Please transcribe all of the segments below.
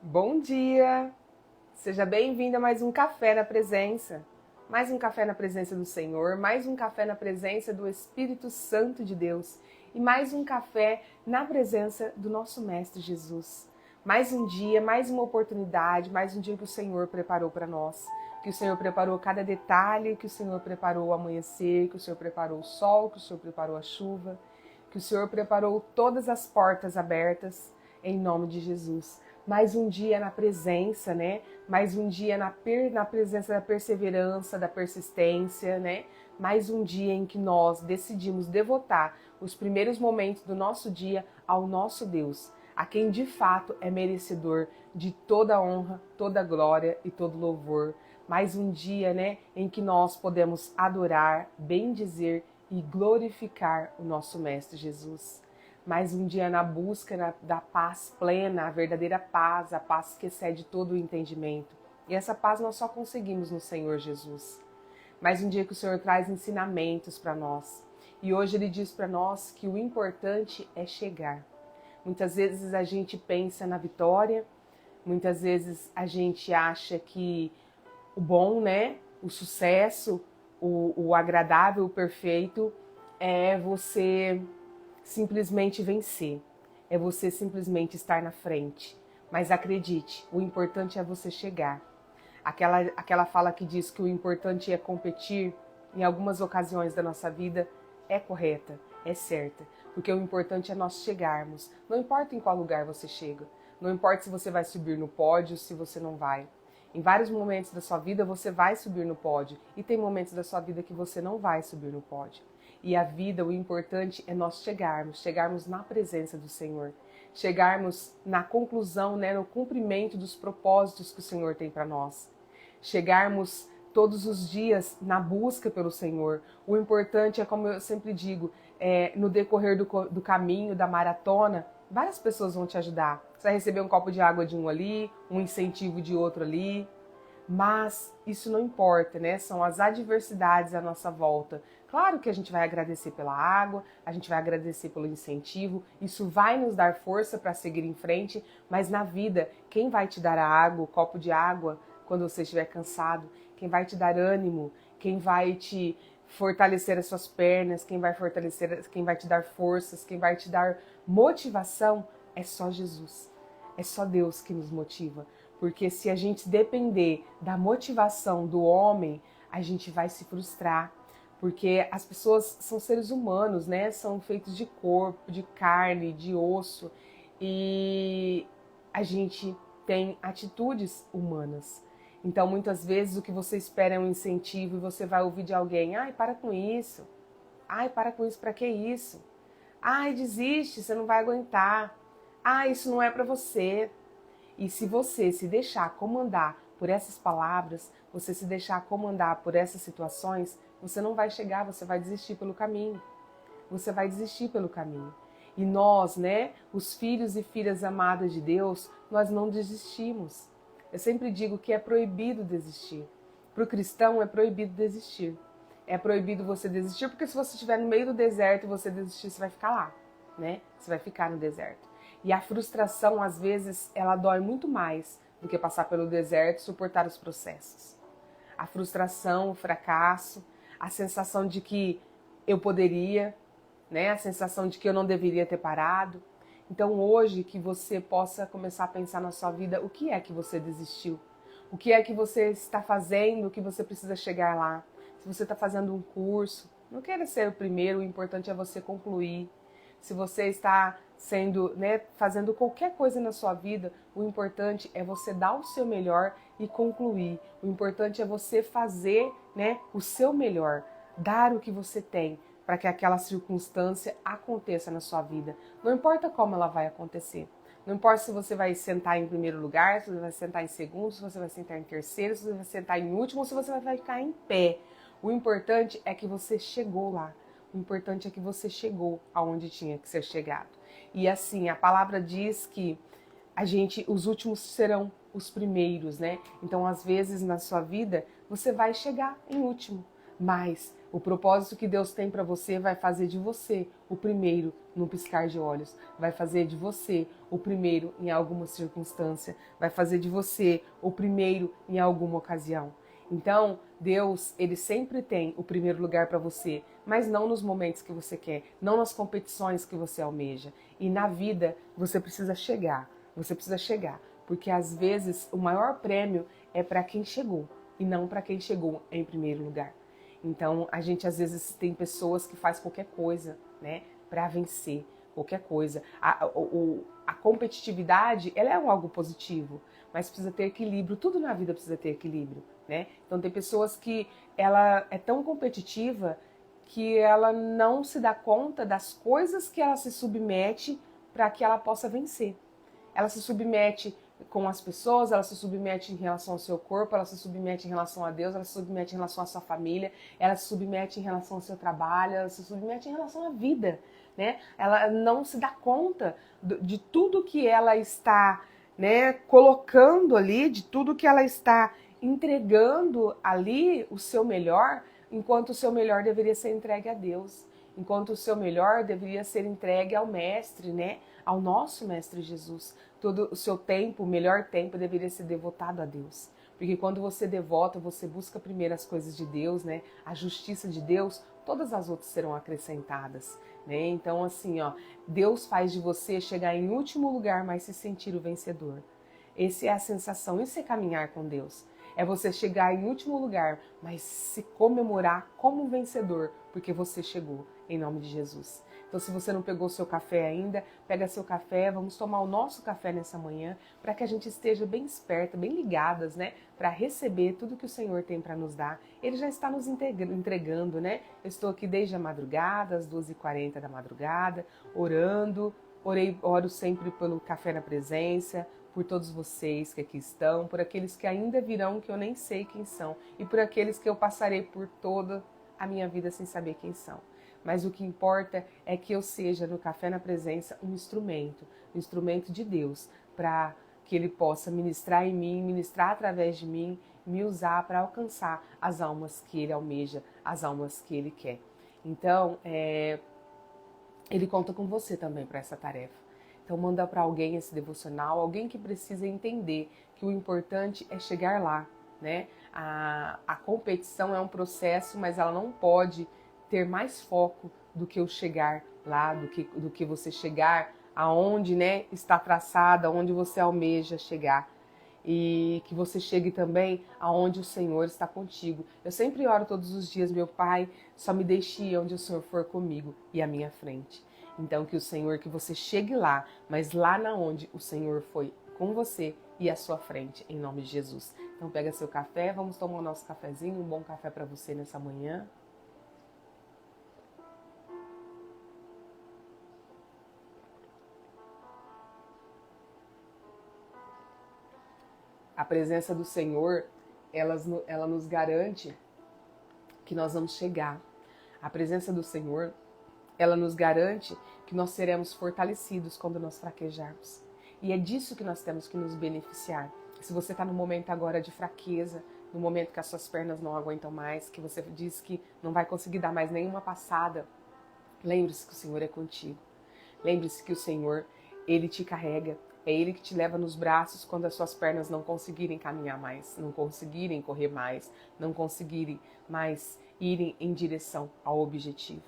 Bom dia! Seja bem-vindo a mais um Café na Presença. Mais um café na presença do Senhor, mais um café na presença do Espírito Santo de Deus e mais um café na presença do nosso Mestre Jesus. Mais um dia, mais uma oportunidade, mais um dia que o Senhor preparou para nós. Que o Senhor preparou cada detalhe, que o Senhor preparou o amanhecer, que o Senhor preparou o sol, que o Senhor preparou a chuva, que o Senhor preparou todas as portas abertas em nome de Jesus. Mais um dia na presença, né? Mais um dia na presença da perseverança, da persistência, né? Mais um dia em que nós decidimos devotar os primeiros momentos do nosso dia ao nosso Deus, a quem de fato é merecedor de toda honra, toda glória e todo louvor. Mais um dia, né, em que nós podemos adorar, bendizer e glorificar o nosso Mestre Jesus. Mais um dia na busca da paz plena, a verdadeira paz, a paz que excede todo o entendimento. E essa paz nós só conseguimos no Senhor Jesus. Mais um dia que o Senhor traz ensinamentos para nós. E hoje Ele diz para nós que o importante é chegar. Muitas vezes a gente pensa na vitória, muitas vezes a gente acha que o bom, né, o sucesso, o agradável, o perfeito é você simplesmente vencer, é você simplesmente estar na frente. Mas acredite, o importante é você chegar. Aquela fala que diz que o importante é competir, em algumas ocasiões da nossa vida, é correta, é certa. Porque o importante é nós chegarmos. Não importa em qual lugar você chega. Não importa se você vai subir no pódio, se você não vai. Em vários momentos da sua vida você vai subir no pódio. E tem momentos da sua vida que você não vai subir no pódio. E a vida, o importante é nós chegarmos na presença do Senhor, chegarmos na conclusão, né, no cumprimento dos propósitos que o Senhor tem para nós, chegarmos todos os dias na busca pelo Senhor. O importante é, como eu sempre digo, no decorrer do caminho, da maratona, várias pessoas vão te ajudar. Você vai receber um copo de água de um ali, um incentivo de outro ali, mas isso não importa, né? São as adversidades à nossa volta. Claro que a gente vai agradecer pela água, a gente vai agradecer pelo incentivo, isso vai nos dar força para seguir em frente, mas na vida, quem vai te dar a água, o copo de água, quando você estiver cansado? Quem vai te dar ânimo? Quem vai te fortalecer as suas pernas? Quem vai te dar forças? Quem vai te dar motivação? É só Jesus. É só Deus que nos motiva. Porque se a gente depender da motivação do homem, a gente vai se frustrar. Porque as pessoas são seres humanos, né? São feitos de corpo, de carne, de osso. E a gente tem atitudes humanas. Então, muitas vezes, o que você espera é um incentivo e você vai ouvir de alguém: ai, para com isso. Ai, para com isso, para que isso? Ai, desiste, você não vai aguentar. Ai, isso não é para você. E se você se deixar comandar por essas palavras, você se deixar comandar por essas situações, você não vai chegar, você vai desistir pelo caminho. Você vai desistir pelo caminho. E nós, né, os filhos e filhas amadas de Deus, nós não desistimos. Eu sempre digo que é proibido desistir. Para o cristão é proibido desistir. É proibido você desistir, porque se você estiver no meio do deserto e você desistir, você vai ficar lá, né? Você vai ficar no deserto. E a frustração, às vezes, ela dói muito mais do que passar pelo deserto e suportar os processos. A frustração, o fracasso, a sensação de que eu poderia, né? A sensação de que eu não deveria ter parado. Então hoje que você possa começar a pensar na sua vida, o que é que você desistiu? O que é que você está fazendo, que você precisa chegar lá? Se você está fazendo um curso, não queira ser o primeiro, o importante é você concluir. Se você está fazendo qualquer coisa na sua vida, o importante é você dar o seu melhor e concluir. O importante é você fazer, né, o seu melhor, dar o que você tem para que aquela circunstância aconteça na sua vida. Não importa como ela vai acontecer. Não importa se você vai sentar em primeiro lugar, se você vai sentar em segundo, se você vai sentar em terceiro, se você vai sentar em último ou se você vai ficar em pé. O importante é que você chegou lá. O importante é que você chegou aonde tinha que ser chegado. E assim, a palavra diz que os últimos serão os primeiros, né? Então, às vezes na sua vida, você vai chegar em último. Mas o propósito que Deus tem para você vai fazer de você o primeiro num piscar de olhos, vai fazer de você o primeiro em alguma circunstância, vai fazer de você o primeiro em alguma ocasião. Então, Deus, ele sempre tem o primeiro lugar para você, mas não nos momentos que você quer, não nas competições que você almeja. E na vida, você precisa chegar, porque às vezes o maior prêmio é para quem chegou e não para quem chegou em primeiro lugar. Então, a gente às vezes tem pessoas que faz qualquer coisa, né, para vencer qualquer coisa. A competitividade, ela é algo positivo, mas precisa ter equilíbrio. Tudo na vida precisa ter equilíbrio, né? Então, tem pessoas que ela é tão competitiva que ela não se dá conta das coisas que ela se submete para que ela possa vencer. Ela se submete com as pessoas, ela se submete em relação ao seu corpo, ela se submete em relação a Deus, ela se submete em relação à sua família, ela se submete em relação ao seu trabalho, ela se submete em relação à vida, né? Ela não se dá conta de tudo que ela está, né, colocando ali, de tudo que ela está entregando ali, o seu melhor, enquanto o seu melhor deveria ser entregue a Deus, enquanto o seu melhor deveria ser entregue ao Mestre, né? Ao nosso Mestre Jesus. Todo o seu tempo, o melhor tempo, deveria ser devotado a Deus. Porque quando você devota, você busca primeiro as coisas de Deus, né? A justiça de Deus, todas as outras serão acrescentadas, né? Então, assim, ó, Deus faz de você chegar em último lugar, mas se sentir o vencedor. Essa é a sensação, isso é caminhar com Deus. É você chegar em último lugar, mas se comemorar como vencedor, porque você chegou, em nome de Jesus. Então, se você não pegou seu café ainda, pega seu café, vamos tomar o nosso café nessa manhã, para que a gente esteja bem esperta, bem ligadas, né? Para receber tudo que o Senhor tem para nos dar. Ele já está nos entregando, né? Eu estou aqui desde a madrugada, às 2h40 da madrugada, orando. Oro sempre pelo café na presença, por todos vocês que aqui estão, por aqueles que ainda virão, que eu nem sei quem são, e por aqueles que eu passarei por toda a minha vida sem saber quem são. Mas o que importa é que eu seja no Café na Presença um instrumento de Deus, para que Ele possa ministrar em mim, ministrar através de mim, me usar para alcançar as almas que Ele almeja, as almas que Ele quer. Então, Ele conta com você também para essa tarefa. Então manda para alguém esse devocional, alguém que precisa entender que o importante é chegar lá, né? A competição é um processo, mas ela não pode ter mais foco do que o chegar lá, do que você chegar aonde, né, está traçada, aonde você almeja chegar. E que você chegue também aonde o Senhor está contigo. Eu sempre oro todos os dias, meu Pai, só me deixe ir onde o Senhor for comigo e à minha frente. Então que o Senhor, que você chegue lá, mas lá na onde o Senhor foi com você e à sua frente, em nome de Jesus. Então pega seu café, vamos tomar o nosso cafezinho, um bom café para você nessa manhã. A presença do Senhor, ela nos garante que nós vamos chegar. A presença do Senhor, ela nos garante que nós seremos fortalecidos quando nós fraquejarmos. E é disso que nós temos que nos beneficiar. Se você está no momento agora de fraqueza, no momento que as suas pernas não aguentam mais, que você diz que não vai conseguir dar mais nenhuma passada, lembre-se que o Senhor é contigo. Lembre-se que o Senhor, Ele te carrega. É Ele que te leva nos braços quando as suas pernas não conseguirem caminhar mais, não conseguirem correr mais, não conseguirem mais irem em direção ao objetivo.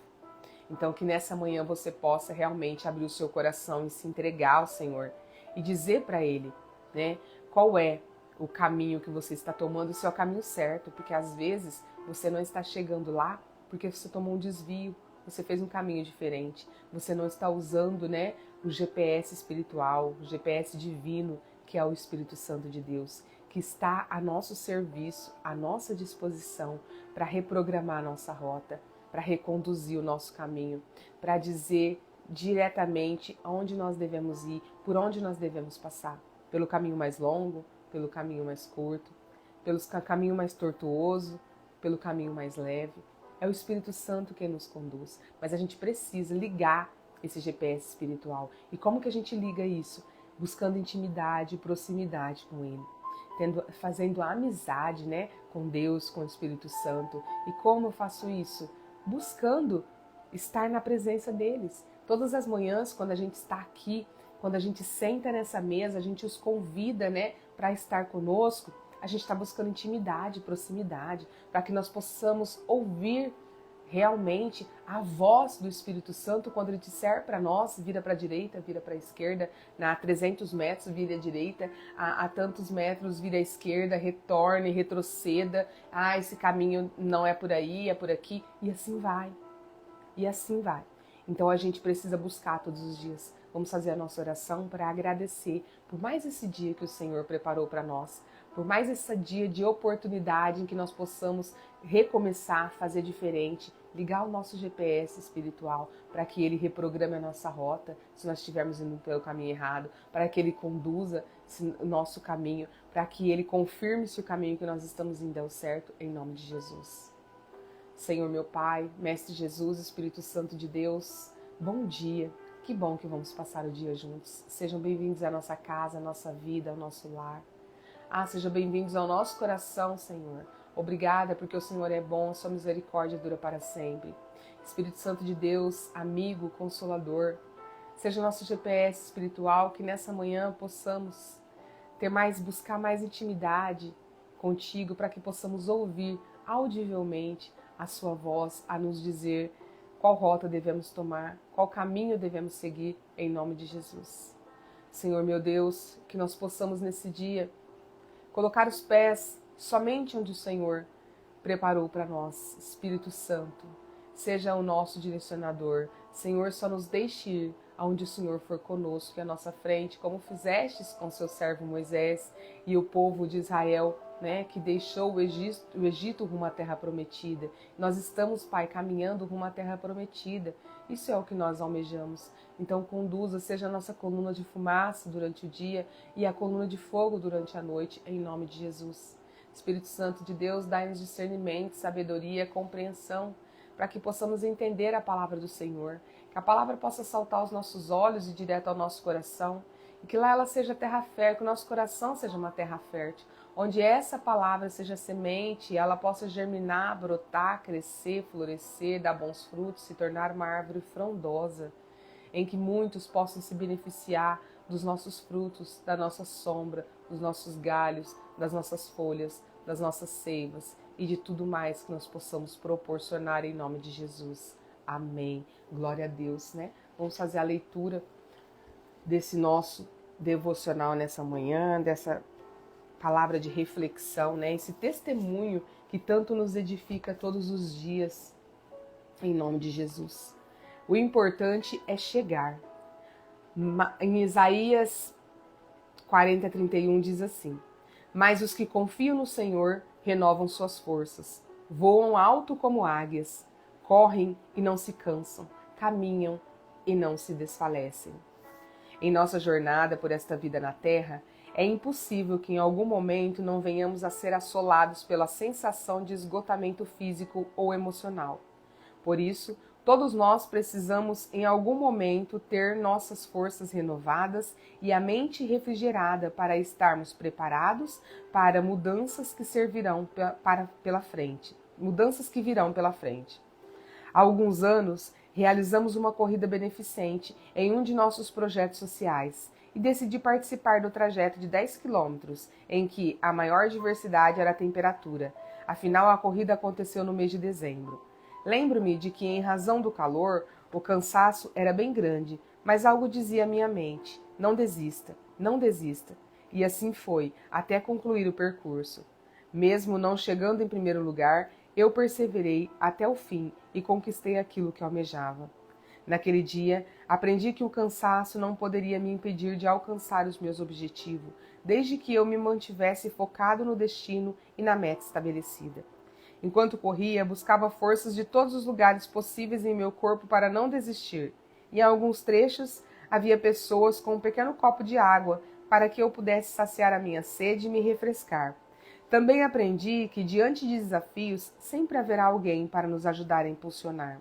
Então que nessa manhã você possa realmente abrir o seu coração e se entregar ao Senhor e dizer para Ele, né, qual é o caminho que você está tomando, se é o caminho certo, porque às vezes você não está chegando lá porque você tomou um desvio, você fez um caminho diferente, você não está usando, né, o GPS espiritual, o GPS divino, que é o Espírito Santo de Deus, que está a nosso serviço, à nossa disposição para reprogramar a nossa rota, para reconduzir o nosso caminho, para dizer diretamente aonde nós devemos ir, por onde nós devemos passar, pelo caminho mais longo, pelo caminho mais curto, pelo caminho mais tortuoso, pelo caminho mais leve. É o Espírito Santo quem nos conduz, mas a gente precisa ligar esse GPS espiritual. E como que a gente liga isso? Buscando intimidade e proximidade com Ele. fazendo amizade, né, com Deus, com o Espírito Santo. E como eu faço isso? Buscando estar na presença deles. Todas as manhãs, quando a gente está aqui, quando a gente senta nessa mesa, a gente os convida, né, para estar conosco. A gente está buscando intimidade, proximidade, para que nós possamos ouvir realmente a voz do Espírito Santo quando ele disser para nós, vira para a direita, vira para a esquerda, a 300 metros vira à direita, a tantos metros vira à esquerda, retorne, retroceda, esse caminho não é por aí, é por aqui, e assim vai, e assim vai. Então a gente precisa buscar todos os dias. Vamos fazer a nossa oração para agradecer por mais esse dia que o Senhor preparou para nós, por mais esse dia de oportunidade em que nós possamos recomeçar, fazer diferente, ligar o nosso GPS espiritual para que ele reprograme a nossa rota, se nós estivermos indo pelo caminho errado, para que ele conduza o nosso caminho, para que ele confirme se o caminho que nós estamos indo é o certo, em nome de Jesus. Senhor meu Pai, Mestre Jesus, Espírito Santo de Deus, bom dia. Que bom que vamos passar o dia juntos. Sejam bem-vindos à nossa casa, à nossa vida, ao nosso lar. Sejam bem-vindos ao nosso coração, Senhor. Obrigada porque o Senhor é bom, a sua misericórdia dura para sempre. Espírito Santo de Deus, amigo, consolador, seja o nosso GPS espiritual, que nessa manhã possamos buscar mais intimidade contigo, para que possamos ouvir audivelmente a sua voz a nos dizer qual rota devemos tomar, qual caminho devemos seguir, em nome de Jesus. Senhor meu Deus, que nós possamos nesse dia colocar os pés somente onde o Senhor preparou para nós. Espírito Santo, seja o nosso direcionador. Senhor, só nos deixe ir aonde o Senhor for conosco e à nossa frente, como fizestes com seu servo Moisés e o povo de Israel, né, que deixou o Egito rumo à terra prometida. Nós estamos, Pai, caminhando rumo à terra prometida. Isso é o que nós almejamos. Então conduza, seja a nossa coluna de fumaça durante o dia e a coluna de fogo durante a noite, em nome de Jesus. Espírito Santo de Deus, dai-nos discernimento, sabedoria, compreensão, para que possamos entender a palavra do Senhor, que a palavra possa saltar aos nossos olhos e direto ao nosso coração, e que lá ela seja terra fértil, que o nosso coração seja uma terra fértil, onde essa palavra seja semente, ela possa germinar, brotar, crescer, florescer, dar bons frutos, se tornar uma árvore frondosa, em que muitos possam se beneficiar dos nossos frutos, da nossa sombra, dos nossos galhos, das nossas folhas, das nossas seivas e de tudo mais que nós possamos proporcionar em nome de Jesus. Amém. Glória a Deus, né? Vamos fazer a leitura desse nosso devocional nessa manhã, dessa palavra de reflexão, né? Esse testemunho que tanto nos edifica todos os dias, em nome de Jesus. O importante é chegar. Em Isaías 40:31 diz assim: mas os que confiam no Senhor renovam suas forças, voam alto como águias, correm e não se cansam, caminham e não se desfalecem. Em nossa jornada por esta vida na Terra, é impossível que em algum momento não venhamos a ser assolados pela sensação de esgotamento físico ou emocional. Por isso, todos nós precisamos em algum momento ter nossas forças renovadas e a mente refrigerada para estarmos preparados para mudanças que pela frente. Mudanças que virão pela frente. Há alguns anos, realizamos uma corrida beneficente em um de nossos projetos sociais e decidi participar do trajeto de 10 quilômetros, em que a maior diversidade era a temperatura. Afinal, a corrida aconteceu no mês de dezembro. Lembro-me de que, em razão do calor, o cansaço era bem grande, mas algo dizia à minha mente: não desista, não desista. E assim foi, até concluir o percurso. Mesmo não chegando em primeiro lugar, eu perseverei até o fim e conquistei aquilo que almejava. Naquele dia, aprendi que o cansaço não poderia me impedir de alcançar os meus objetivos, desde que eu me mantivesse focado no destino e na meta estabelecida. Enquanto corria, buscava forças de todos os lugares possíveis em meu corpo para não desistir. Em alguns trechos, havia pessoas com um pequeno copo de água para que eu pudesse saciar a minha sede e me refrescar. Também aprendi que, diante de desafios, sempre haverá alguém para nos ajudar a impulsionar.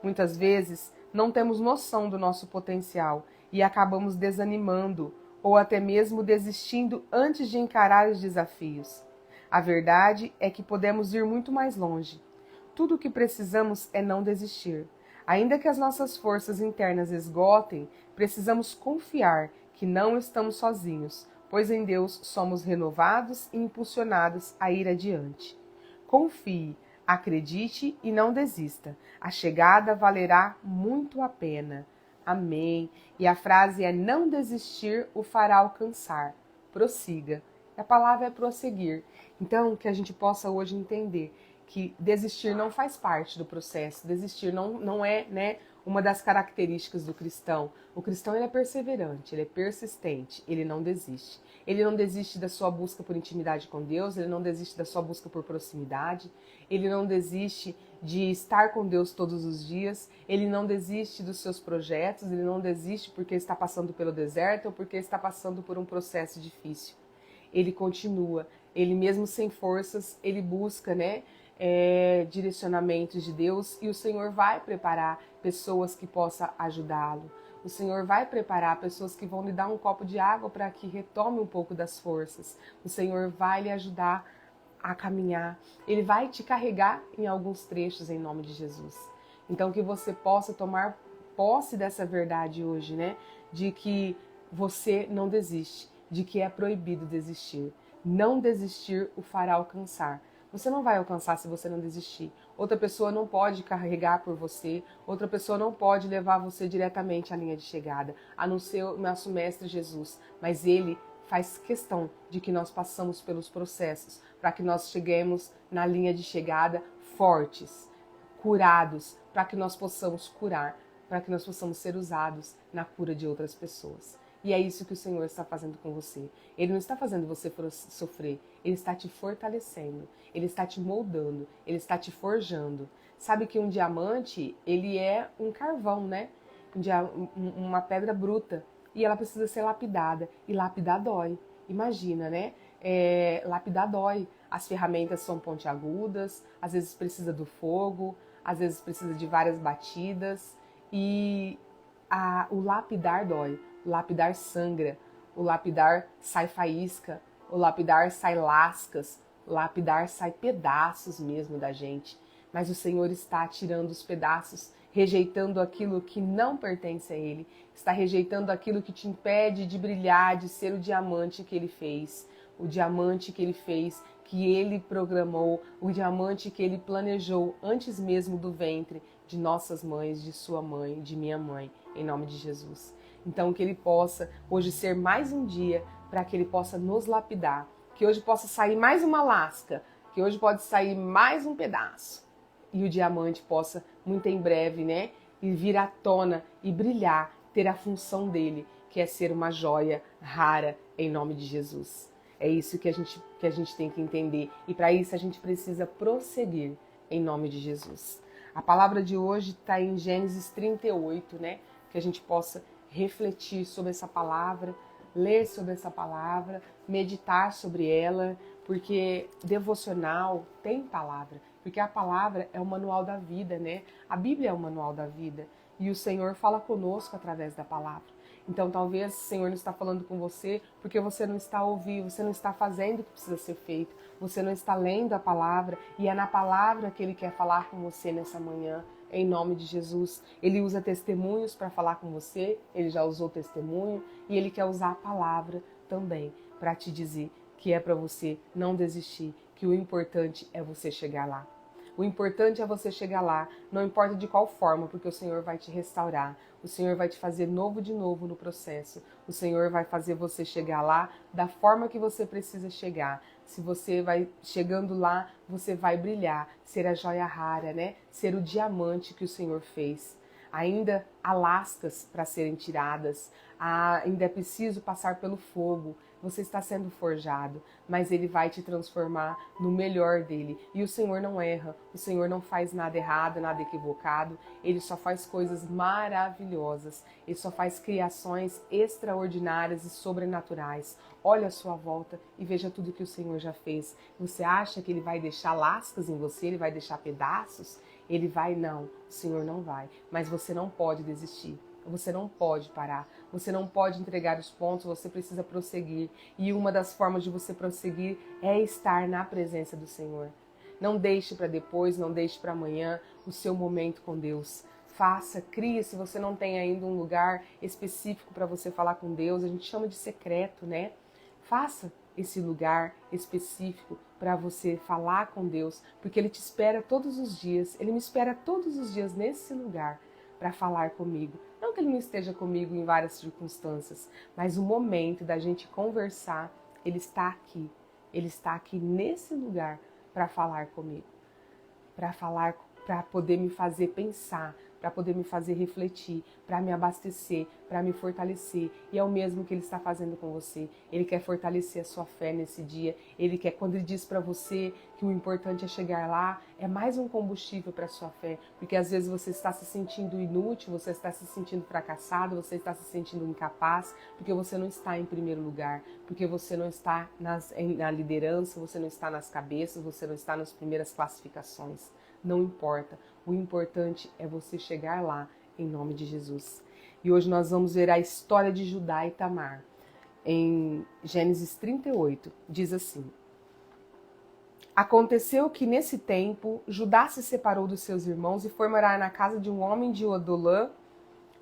Muitas vezes, não temos noção do nosso potencial e acabamos desanimando ou até mesmo desistindo antes de encarar os desafios. A verdade é que podemos ir muito mais longe. Tudo o que precisamos é não desistir. Ainda que as nossas forças internas esgotem, precisamos confiar que não estamos sozinhos, pois em Deus somos renovados e impulsionados a ir adiante. Confie, acredite e não desista. A chegada valerá muito a pena. Amém. E a frase é: não desistir o fará alcançar. Prossiga. A palavra é prosseguir. Então, que a gente possa hoje entender que desistir não faz parte do processo. Desistir não é, uma das características do cristão. O cristão ele é perseverante, ele é persistente, ele não desiste. Ele não desiste da sua busca por intimidade com Deus, ele não desiste da sua busca por proximidade, ele não desiste de estar com Deus todos os dias, ele não desiste dos seus projetos, ele não desiste porque está passando pelo deserto ou porque está passando por um processo difícil. Ele continua, ele mesmo sem forças, ele busca, direcionamentos de Deus, e o Senhor vai preparar pessoas que possam ajudá-lo. O Senhor vai preparar pessoas que vão lhe dar um copo de água para que retome um pouco das forças. O Senhor vai lhe ajudar a caminhar. Ele vai te carregar em alguns trechos em nome de Jesus. Então que você possa tomar posse dessa verdade hoje, de que você não desiste, de que é proibido desistir. Não desistir o fará alcançar. Você não vai alcançar se você não desistir. Outra pessoa não pode carregar por você, outra pessoa não pode levar você diretamente à linha de chegada, a não ser o nosso Mestre Jesus. Mas Ele faz questão de que nós passamos pelos processos, para que nós cheguemos na linha de chegada fortes, curados, para que nós possamos curar, para que nós possamos ser usados na cura de outras pessoas. E é isso que o Senhor está fazendo com você. Ele não está fazendo você sofrer, Ele está te fortalecendo, Ele está te moldando, Ele está te forjando. Sabe que um diamante, ele é um carvão, uma pedra bruta. E ela precisa ser lapidada. E lapidar dói. Imagina, lapidar dói. As ferramentas são pontiagudas, às vezes precisa do fogo, às vezes precisa de várias batidas. E o lapidar dói. O lapidar sangra, o lapidar sai faísca, o lapidar sai lascas, o lapidar sai pedaços mesmo da gente. Mas o Senhor está tirando os pedaços, rejeitando aquilo que não pertence a Ele, está rejeitando aquilo que te impede de brilhar, de ser o diamante que Ele fez, o diamante que Ele fez, que Ele programou, o diamante que Ele planejou antes mesmo do ventre de nossas mães, de sua mãe, de minha mãe, em nome de Jesus. Então que Ele possa hoje ser mais um dia para que Ele possa nos lapidar, que hoje possa sair mais uma lasca, que hoje pode sair mais um pedaço e o diamante possa muito em breve, e vir à tona e brilhar, ter a função dele, que é ser uma joia rara em nome de Jesus. É isso que a gente tem que entender e para isso a gente precisa prosseguir em nome de Jesus. A palavra de hoje está em Gênesis 38, que a gente possa refletir sobre essa palavra, ler sobre essa palavra, meditar sobre ela, porque devocional tem palavra, porque a palavra é o manual da vida, A Bíblia é o manual da vida e o Senhor fala conosco através da palavra. Então talvez o Senhor não está falando com você porque você não está ouvindo, você não está fazendo o que precisa ser feito, você não está lendo a palavra e é na palavra que Ele quer falar com você nessa manhã. Em nome de Jesus, Ele usa testemunhos para falar com você, Ele já usou testemunho e Ele quer usar a palavra também para te dizer que é para você não desistir, que o importante é você chegar lá. O importante é você chegar lá, não importa de qual forma, porque o Senhor vai te restaurar, o Senhor vai te fazer novo de novo no processo, o Senhor vai fazer você chegar lá da forma que você precisa chegar. Se você vai chegando lá, você vai brilhar, ser a joia rara, Ser o diamante que o Senhor fez. Ainda há lascas para serem tiradas, ainda é preciso passar pelo fogo. Você está sendo forjado, mas Ele vai te transformar no melhor dele. E o Senhor não erra, o Senhor não faz nada errado, nada equivocado. Ele só faz coisas maravilhosas. Ele só faz criações extraordinárias e sobrenaturais. Olha à sua volta e veja tudo que o Senhor já fez. Você acha que Ele vai deixar lascas em você? Ele vai deixar pedaços? Ele vai? Não, o Senhor não vai. Mas você não pode desistir. Você não pode parar, você não pode entregar os pontos, você precisa prosseguir. E uma das formas de você prosseguir é estar na presença do Senhor. Não deixe para depois, não deixe para amanhã o seu momento com Deus. Faça, crie, se você não tem ainda um lugar específico para você falar com Deus, a gente chama de secreto, né? Faça esse lugar específico para você falar com Deus, porque Ele te espera todos os dias, Ele me espera todos os dias nesse lugar para falar comigo. Não que Ele não esteja comigo em várias circunstâncias, mas o momento da gente conversar, Ele está aqui. Ele está aqui nesse lugar para falar comigo, para poder me fazer pensar, para poder me fazer refletir, para me abastecer, para me fortalecer. E é o mesmo que Ele está fazendo com você. Ele quer fortalecer a sua fé nesse dia. Ele quer, quando Ele diz para você que o importante é chegar lá, é mais um combustível para a sua fé. Porque às vezes você está se sentindo inútil, você está se sentindo fracassado, você está se sentindo incapaz, porque você não está em primeiro lugar, porque você não está na liderança, você não está nas cabeças, você não está nas primeiras classificações. Não importa. O importante é você chegar lá, em nome de Jesus. E hoje nós vamos ver a história de Judá e Tamar. Em Gênesis 38, diz assim: Aconteceu que nesse tempo, Judá se separou dos seus irmãos e foi morar na casa de um homem de Odolã,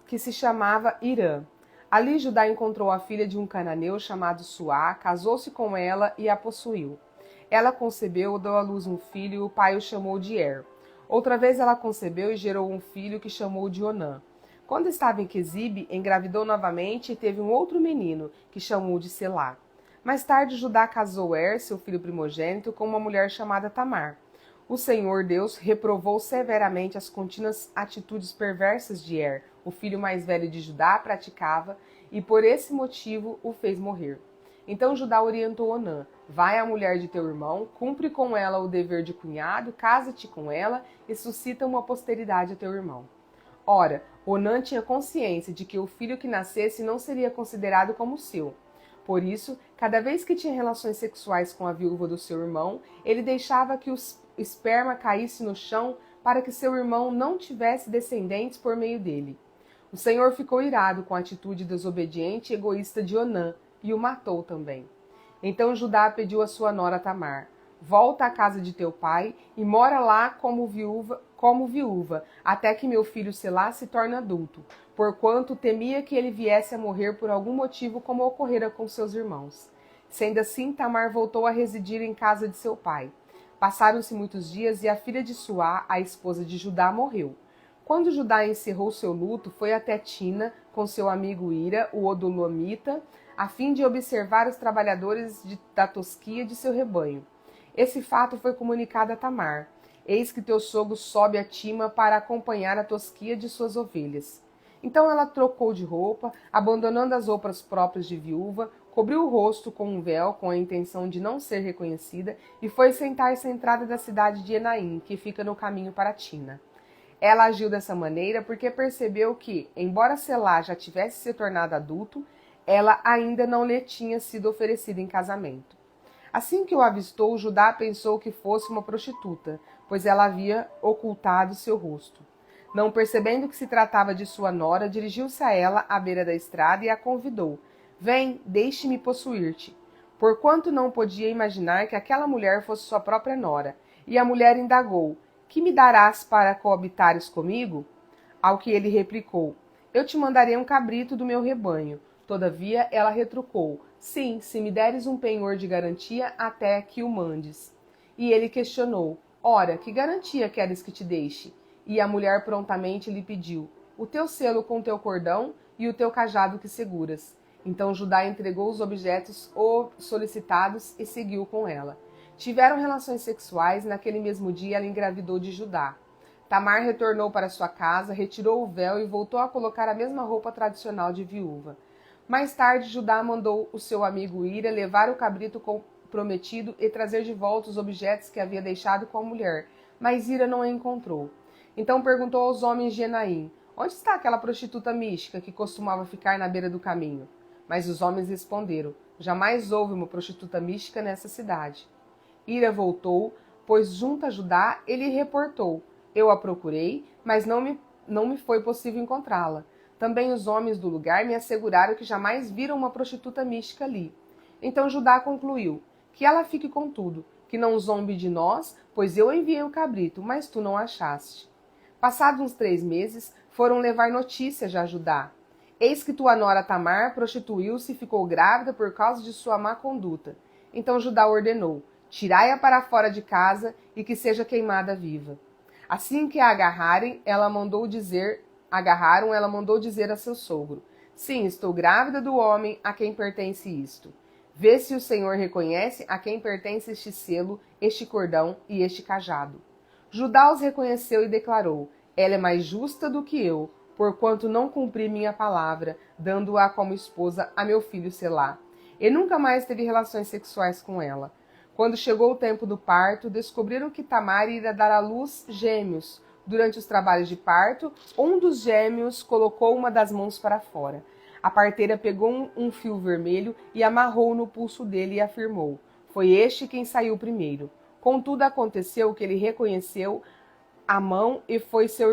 que se chamava Irã. Ali Judá encontrou a filha de um cananeu chamado Suá, casou-se com ela e a possuiu. Ela concebeu, deu à luz um filho e o pai o chamou de Er. Outra vez ela concebeu e gerou um filho que chamou de Onã. Quando estava em Quezibe, engravidou novamente e teve um outro menino, que chamou de Selá. Mais tarde, Judá casou Er, seu filho primogênito, com uma mulher chamada Tamar. O Senhor Deus reprovou severamente as contínuas atitudes perversas de Er, o filho mais velho de Judá, praticava, e por esse motivo o fez morrer. Então Judá orientou Onã: vai à mulher de teu irmão, cumpre com ela o dever de cunhado, casa-te com ela e suscita uma posteridade a teu irmão. Ora, Onã tinha consciência de que o filho que nascesse não seria considerado como seu. Por isso, cada vez que tinha relações sexuais com a viúva do seu irmão, ele deixava que o esperma caísse no chão para que seu irmão não tivesse descendentes por meio dele. O Senhor ficou irado com a atitude desobediente e egoísta de Onã e o matou também. Então Judá pediu a sua nora Tamar: volta à casa de teu pai e mora lá como viúva, até que meu filho Selá se torne adulto, porquanto temia que ele viesse a morrer por algum motivo como ocorrera com seus irmãos. Sendo assim, Tamar voltou a residir em casa de seu pai. Passaram-se muitos dias e a filha de Suá, a esposa de Judá, morreu. Quando Judá encerrou seu luto, foi até Tina com seu amigo Ira, o Odolamita, a fim de observar os trabalhadores da tosquia de seu rebanho. Esse fato foi comunicado a Tamar. Eis que teu sogro sobe a Tima para acompanhar a tosquia de suas ovelhas. Então ela trocou de roupa, abandonando as roupas próprias de viúva, cobriu o rosto com um véu com a intenção de não ser reconhecida e foi sentar-se à entrada da cidade de Enaim, que fica no caminho para Tina. Ela agiu dessa maneira porque percebeu que, embora Selá já tivesse se tornado adulto, ela ainda não lhe tinha sido oferecida em casamento. Assim que o avistou, Judá pensou que fosse uma prostituta, pois ela havia ocultado seu rosto. Não percebendo que se tratava de sua nora, dirigiu-se a ela à beira da estrada e a convidou: vem, deixe-me possuir-te. Porquanto não podia imaginar que aquela mulher fosse sua própria nora. E a mulher indagou: que me darás para coabitares comigo? Ao que ele replicou: eu te mandarei um cabrito do meu rebanho. Todavia ela retrucou: sim, se me deres um penhor de garantia até que o mandes. E ele questionou: ora, que garantia queres que te deixe? E a mulher prontamente lhe pediu: o teu selo com teu cordão e o teu cajado que seguras. Então Judá entregou os objetos solicitados e seguiu com ela. Tiveram relações sexuais e naquele mesmo dia ela engravidou de Judá. Tamar retornou para sua casa, retirou o véu e voltou a colocar a mesma roupa tradicional de viúva. Mais tarde, Judá mandou o seu amigo Ira levar o cabrito prometido e trazer de volta os objetos que havia deixado com a mulher, mas Ira não a encontrou. Então perguntou aos homens de Enaim: onde está aquela prostituta mística que costumava ficar na beira do caminho? Mas os homens responderam: jamais houve uma prostituta mística nessa cidade. Ira voltou, pois junto a Judá ele reportou: eu a procurei, mas não me foi possível encontrá-la. Também os homens do lugar me asseguraram que jamais viram uma prostituta mística ali. Então Judá concluiu: que ela fique com tudo, que não zombe de nós, pois eu enviei o cabrito, mas tu não achaste. Passados uns 3 meses, foram levar notícias a Judá. Eis que tua nora Tamar prostituiu-se e ficou grávida por causa de sua má conduta. Então Judá ordenou: tirai-a para fora de casa e que seja queimada viva. Assim que a agarraram, ela mandou dizer a seu sogro: sim, estou grávida do homem a quem pertence isto. Vê se o Senhor reconhece a quem pertence este selo, este cordão e este cajado. Judá os reconheceu e declarou: ela é mais justa do que eu, porquanto não cumpri minha palavra, dando-a como esposa a meu filho Selá. E nunca mais teve relações sexuais com ela. Quando chegou o tempo do parto, descobriram que Tamar iria dar à luz gêmeos. Durante os trabalhos de parto, um dos gêmeos colocou uma das mãos para fora. A parteira pegou um fio vermelho e amarrou no pulso dele e afirmou: foi este quem saiu primeiro. Contudo, aconteceu que ele recolheu a mão e foi seu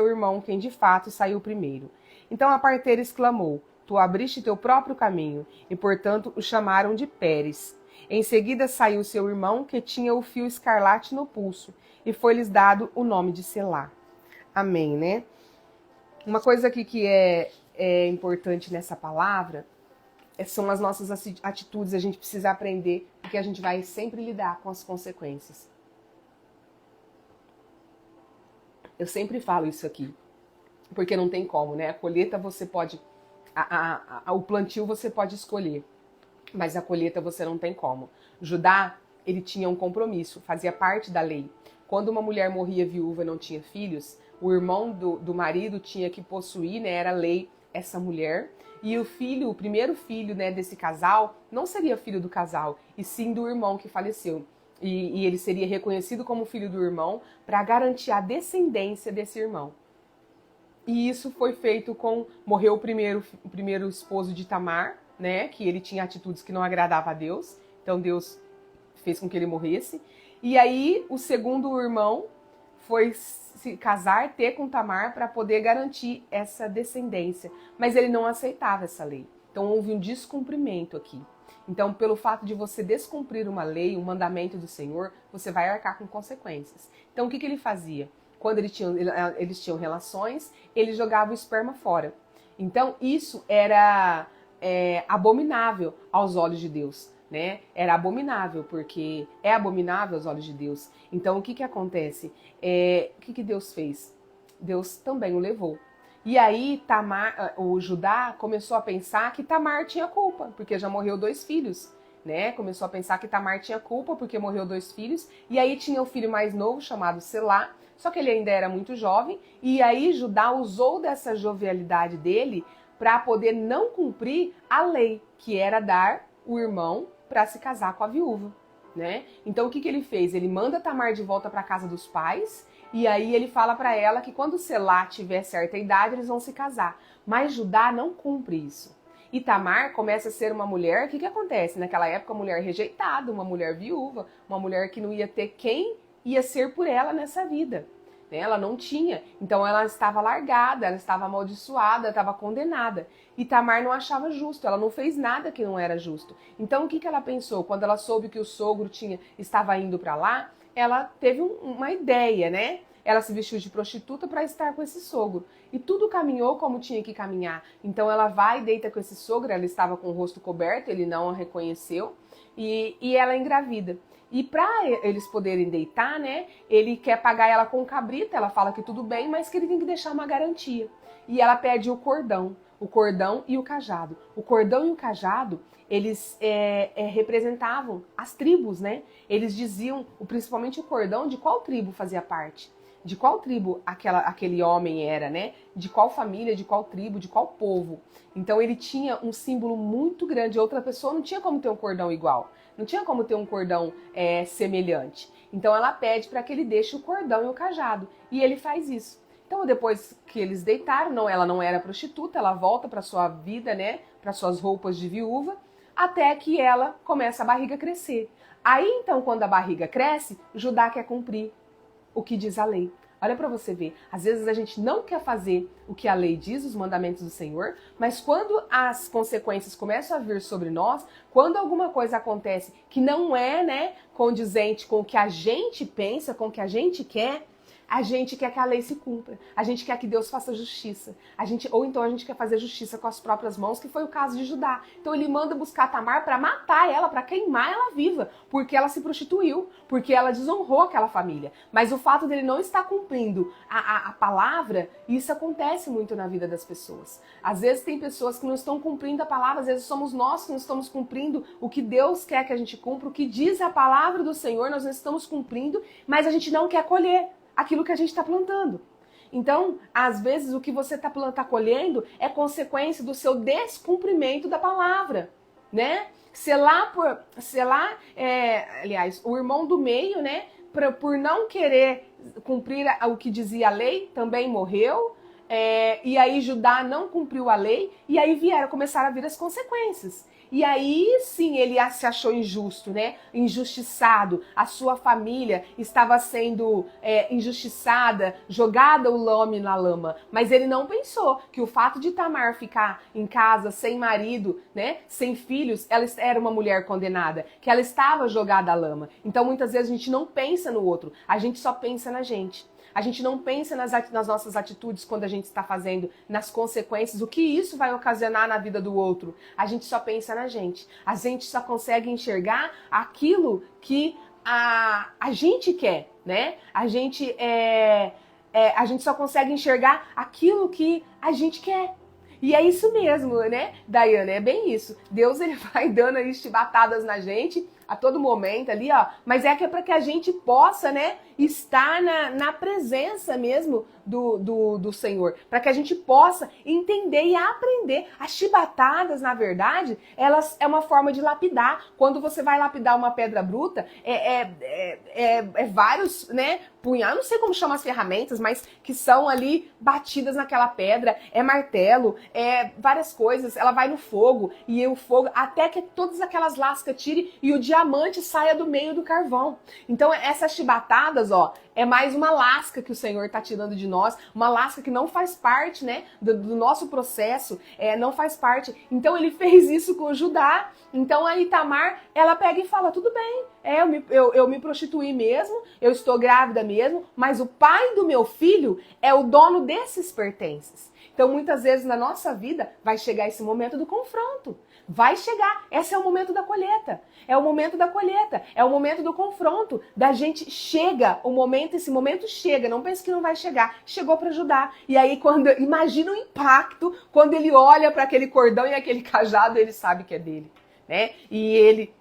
irmão quem de fato saiu primeiro. Então a parteira exclamou: tu abriste teu próprio caminho, e portanto o chamaram de Pérez. Em seguida saiu seu irmão, que tinha o fio escarlate no pulso, e foi-lhes dado o nome de Selá. Amém, né? Uma coisa aqui que é importante nessa palavra são as nossas atitudes. A gente precisa aprender, porque a gente vai sempre lidar com as consequências. Eu sempre falo isso aqui, porque não tem como, né? A colheita você pode... o plantio você pode escolher, mas a colheita você não tem como. Judá, ele tinha um compromisso, fazia parte da lei. Quando uma mulher morria viúva e não tinha filhos, o irmão do marido tinha que possuir, né, era lei, essa mulher. E o primeiro filho, né, desse casal, não seria filho do casal, e sim do irmão que faleceu. E ele seria reconhecido como filho do irmão para garantir a descendência desse irmão. E isso foi feito morreu o primeiro esposo de Tamar, né, que ele tinha atitudes que não agradavam a Deus. Então Deus fez com que ele morresse. E aí o segundo irmão foi se casar, ter com Tamar para poder garantir essa descendência. Mas ele não aceitava essa lei. Então houve um descumprimento aqui. Então, pelo fato de você descumprir uma lei, um mandamento do Senhor, você vai arcar com consequências. Então, o que ele fazia? Quando eles tinham relações, ele jogava o esperma fora. Então, isso era abominável aos olhos de Deus, né? Era abominável, porque é abominável aos olhos de Deus. Então, o que acontece? O que Deus fez? Deus também o levou. E aí o Judá começou a pensar que Tamar tinha culpa, porque já morreu 2 filhos, né? Começou a pensar que Tamar tinha culpa porque morreu 2 filhos. E aí tinha o filho mais novo chamado Selá, só que ele ainda era muito jovem. E aí Judá usou dessa jovialidade dele para poder não cumprir a lei, que era dar o irmão para se casar com a viúva, né? Então o que ele fez? Ele manda Tamar de volta para casa dos pais. E aí ele fala para ela que quando Selá tiver certa idade, eles vão se casar. Mas Judá não cumpre isso. E Tamar começa a ser uma mulher, o que acontece? Naquela época, uma mulher rejeitada, uma mulher viúva, uma mulher que não ia ter quem ia ser por ela nessa vida. Né? Ela não tinha. Então ela estava largada, ela estava amaldiçoada, estava condenada. E Tamar não achava justo, ela não fez nada que não era justo. Então o que ela pensou? Quando ela soube que o sogro estava indo para lá, ela teve uma ideia, né? Ela se vestiu de prostituta para estar com esse sogro. E tudo caminhou como tinha que caminhar. Então ela vai e deita com esse sogro, ela estava com o rosto coberto, ele não a reconheceu, e ela engravida. E para eles poderem deitar, né, ele quer pagar ela com cabrita, ela fala que tudo bem, mas que ele tem que deixar uma garantia. E ela pede o cordão e o cajado. O cordão e o cajado, eles representavam as tribos, né? Eles diziam, principalmente o cordão, de qual tribo fazia parte. De qual tribo aquele homem era, né? De qual família, de qual tribo, de qual povo. Então ele tinha um símbolo muito grande. Outra pessoa não tinha como ter um cordão igual. Não tinha como ter um cordão semelhante. Então ela pede para que ele deixe o cordão e o cajado. E ele faz isso. Então depois que eles deitaram, ela não era prostituta, ela volta para sua vida, né? Para suas roupas de viúva, até que ela começa a barriga crescer. Aí então, quando a barriga cresce, Judá quer cumprir o que diz a lei. Olha para você ver, às vezes a gente não quer fazer o que a lei diz, os mandamentos do Senhor, mas quando as consequências começam a vir sobre nós, quando alguma coisa acontece que não é, né, condizente com o que a gente pensa, com o que a gente quer que a lei se cumpra. A gente quer que Deus faça justiça. Ou então a gente quer fazer justiça com as próprias mãos, que foi o caso de Judá. Então ele manda buscar Tamar para matar ela, para queimar ela viva, porque ela se prostituiu, porque ela desonrou aquela família. Mas o fato dele não estar cumprindo a palavra, isso acontece muito na vida das pessoas. Às vezes tem pessoas que não estão cumprindo a palavra, às vezes somos nós que não estamos cumprindo o que Deus quer que a gente cumpra, o que diz a palavra do Senhor, nós não estamos cumprindo, mas a gente não quer colher aquilo que a gente está plantando. Então, às vezes, o que você está colhendo é consequência do seu descumprimento da palavra, né? Aliás, o irmão do meio, né? Por não querer cumprir o que dizia a lei, também morreu. E aí Judá não cumpriu a lei, e aí começaram a vir as consequências. E aí sim ele se achou injusto, né? Injustiçado. A sua família estava sendo injustiçada, jogada o nome na lama. Mas ele não pensou que o fato de Tamar ficar em casa sem marido, né? Sem filhos, ela era uma mulher condenada, que ela estava jogada à lama. Então muitas vezes a gente não pensa no outro, a gente só pensa na gente. A gente não pensa nas nossas atitudes quando a gente está fazendo, nas consequências, o que isso vai ocasionar na vida do outro. A gente só pensa na gente. A gente só consegue enxergar aquilo que a gente quer, né? A gente só consegue enxergar aquilo que a gente quer. E é isso mesmo, né, Daiane? É bem isso. Deus, ele vai dando aí chibatadas na gente a todo momento ali, ó. Mas é para que a gente possa, né, estar na presença mesmo do Senhor. Para que a gente possa entender e aprender. As chibatadas, na verdade, elas é uma forma de lapidar. Quando você vai lapidar uma pedra bruta, vários, né, punhal, não sei como chama as ferramentas, mas que são ali batidas naquela pedra, martelo, várias coisas, ela vai no fogo, e o fogo, até que todas aquelas lascas tire e o diamante saia do meio do carvão. Então essas chibatadas, ó, é mais uma lasca que o Senhor está tirando de nós, uma lasca que não faz parte, né, do nosso processo, não faz parte. Então ele fez isso com Judá. Então a Tamar, ela pega e fala, tudo bem, eu me prostituí mesmo, eu estou grávida mesmo, mas o pai do meu filho é o dono desses pertences. Então muitas vezes na nossa vida vai chegar esse momento do confronto. Vai chegar, esse é o momento da colheita, é o momento da colheita, é o momento do confronto, da gente chega, esse momento chega, não pense que não vai chegar, chegou para Judá. E aí imagina o impacto, quando ele olha para aquele cordão e aquele cajado, ele sabe que é dele, né? E ele,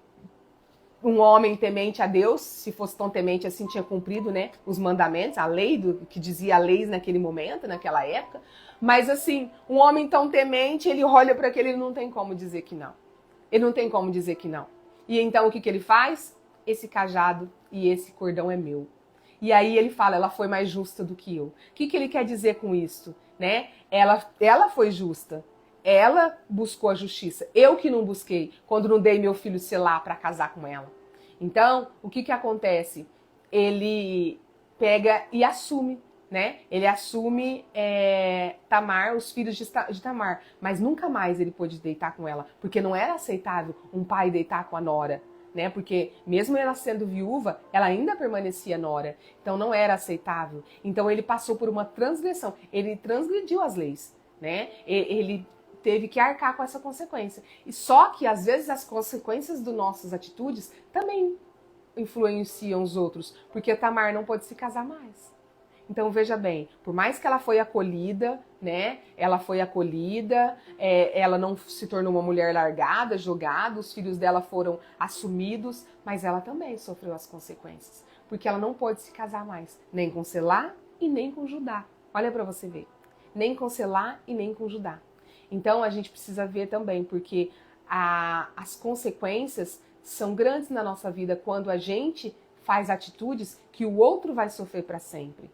um homem temente a Deus, se fosse tão temente assim, tinha cumprido, né, os mandamentos, a lei, que dizia a lei naquele momento, naquela época. Mas assim, um homem tão temente, ele olha para aquele, ele não tem como dizer que não. Ele não tem como dizer que não. E então o que ele faz? Esse cajado e esse cordão é meu. E aí ele fala, ela foi mais justa do que eu. O que ele quer dizer com isso? Né? Ela foi justa. Ela buscou a justiça. Eu que não busquei, quando não dei meu filho Selá para casar com ela. Então, o que acontece? Ele pega e assume, né? Ele assume Tamar, os filhos de Tamar. Mas nunca mais ele pôde deitar com ela. Porque não era aceitável um pai deitar com a nora. Né? Porque mesmo ela sendo viúva, ela ainda permanecia nora. Então não era aceitável. Então ele passou por uma transgressão. Ele transgrediu as leis. Né? Ele teve que arcar com essa consequência. E só que, às vezes, as consequências das nossas atitudes também influenciam os outros, porque Tamar não pôde se casar mais. Então, veja bem, por mais que ela foi acolhida, né? Ela foi acolhida, ela não se tornou uma mulher largada, jogada, os filhos dela foram assumidos, mas ela também sofreu as consequências, porque ela não pôde se casar mais, nem com Selá e nem com Judá. Olha para você ver, nem com Selá e nem com Judá. Então a gente precisa ver também, porque as consequências são grandes na nossa vida quando a gente faz atitudes que o outro vai sofrer para sempre.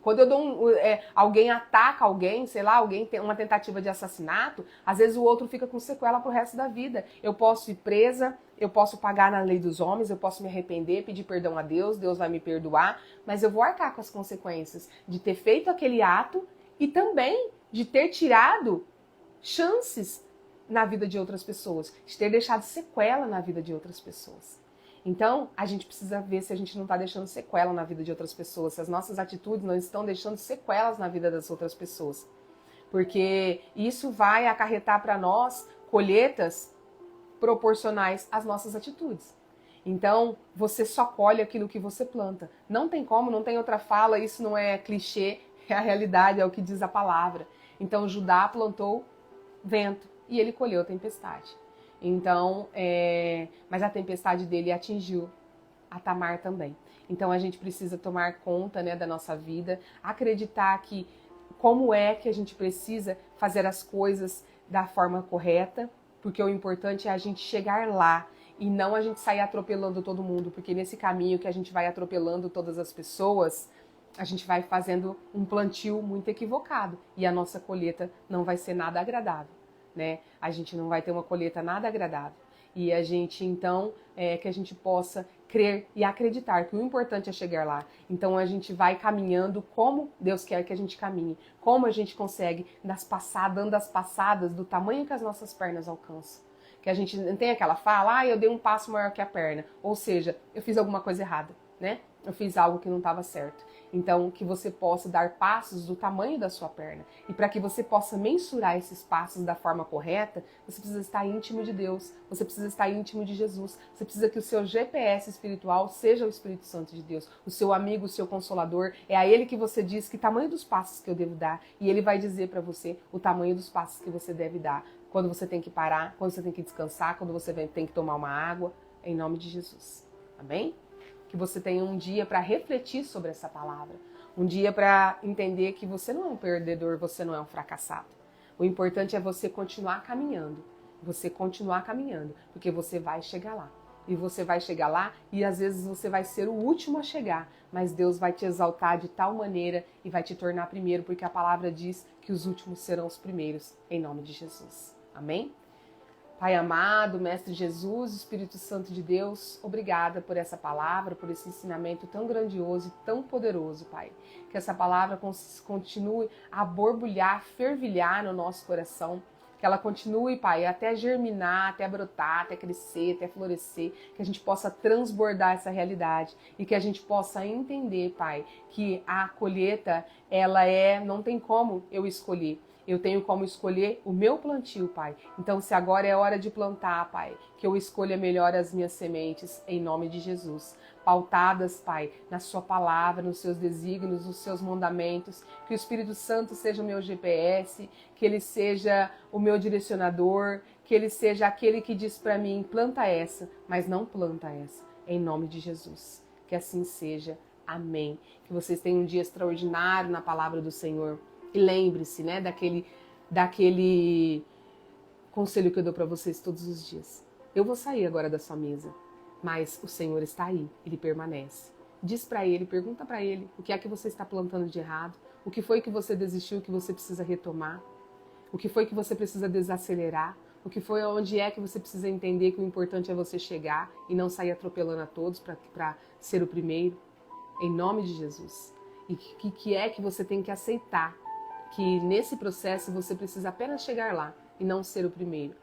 Quando eu dou alguém ataca alguém, sei lá, alguém tem uma tentativa de assassinato, às vezes o outro fica com sequela pro resto da vida. Eu posso ir presa, eu posso pagar na lei dos homens, eu posso me arrepender, pedir perdão a Deus, Deus vai me perdoar, mas eu vou arcar com as consequências de ter feito aquele ato e também de ter tirado chances na vida de outras pessoas, de ter deixado sequela na vida de outras pessoas. Então, a gente precisa ver se a gente não está deixando sequela na vida de outras pessoas, se as nossas atitudes não estão deixando sequelas na vida das outras pessoas. Porque isso vai acarretar para nós colheitas proporcionais às nossas atitudes. Então, você só colhe aquilo que você planta. Não tem como, não tem outra fala, isso não é clichê, é a realidade, é o que diz a palavra. Então, Judá plantou vento e ele colheu tempestade. Então, mas a tempestade dele atingiu a Tamar também. Então a gente precisa tomar conta, né, da nossa vida, acreditar que como é que a gente precisa fazer as coisas da forma correta, porque o importante é a gente chegar lá e não a gente sair atropelando todo mundo, porque nesse caminho que a gente vai atropelando todas as pessoas, a gente vai fazendo um plantio muito equivocado e a nossa colheita não vai ser nada agradável. Né? A gente não vai ter uma colheita nada agradável. E a gente, então, que a gente possa crer e acreditar que o importante é chegar lá. Então a gente vai caminhando como Deus quer que a gente caminhe. Como a gente consegue, dando as passadas do tamanho que as nossas pernas alcançam. Que a gente não tem aquela fala, eu dei um passo maior que a perna. Ou seja, eu fiz alguma coisa errada, né? Eu fiz algo que não estava certo. Então, que você possa dar passos do tamanho da sua perna. E para que você possa mensurar esses passos da forma correta, você precisa estar íntimo de Deus, você precisa estar íntimo de Jesus, você precisa que o seu GPS espiritual seja o Espírito Santo de Deus, o seu amigo, o seu consolador. É a ele que você diz que tamanho dos passos que eu devo dar. E ele vai dizer para você o tamanho dos passos que você deve dar. Quando você tem que parar, quando você tem que descansar, quando você tem que tomar uma água, em nome de Jesus. Amém? Que você tenha um dia para refletir sobre essa palavra. Um dia para entender que você não é um perdedor, você não é um fracassado. O importante é você continuar caminhando. Você continuar caminhando, porque você vai chegar lá. E você vai chegar lá e às vezes você vai ser o último a chegar. Mas Deus vai te exaltar de tal maneira e vai te tornar primeiro, porque a palavra diz que os últimos serão os primeiros, em nome de Jesus. Amém? Pai amado, Mestre Jesus, Espírito Santo de Deus, obrigada por essa palavra, por esse ensinamento tão grandioso e tão poderoso, Pai. Que essa palavra continue a borbulhar, fervilhar no nosso coração. Que ela continue, Pai, até germinar, até brotar, até crescer, até florescer. Que a gente possa transbordar essa realidade e que a gente possa entender, Pai, que a colheita, não tem como eu escolher. Eu tenho como escolher o meu plantio, Pai. Então, se agora é hora de plantar, Pai, que eu escolha melhor as minhas sementes, em nome de Jesus. Pautadas, Pai, na sua palavra, nos seus desígnios, nos seus mandamentos. Que o Espírito Santo seja o meu GPS, que ele seja o meu direcionador, que ele seja aquele que diz para mim, planta essa, mas não planta essa. Em nome de Jesus. Que assim seja. Amém. Que vocês tenham um dia extraordinário na palavra do Senhor. E lembre-se, né, daquele conselho que eu dou para vocês todos os dias. Eu vou sair agora da sua mesa, mas o Senhor está aí, Ele permanece. Diz para Ele, pergunta para Ele o que é que você está plantando de errado, o que foi que você desistiu, que você precisa retomar, o que foi que você precisa desacelerar, o que foi onde é que você precisa entender que o importante é você chegar e não sair atropelando a todos para ser o primeiro, em nome de Jesus. E que é que você tem que aceitar que nesse processo você precisa apenas chegar lá e não ser o primeiro.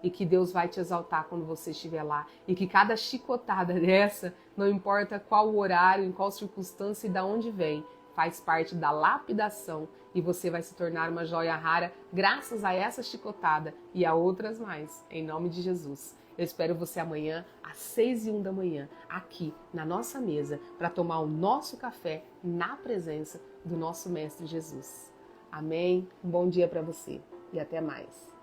E que Deus vai te exaltar quando você estiver lá. E que cada chicotada dessa, não importa qual o horário, em qual circunstância e de onde vem, faz parte da lapidação. E você vai se tornar uma joia rara graças a essa chicotada e a outras mais. Em nome de Jesus. Eu espero você amanhã às 6h01 da manhã, aqui na nossa mesa, para tomar o nosso café na presença do nosso Mestre Jesus. Amém? Um bom dia para você e até mais.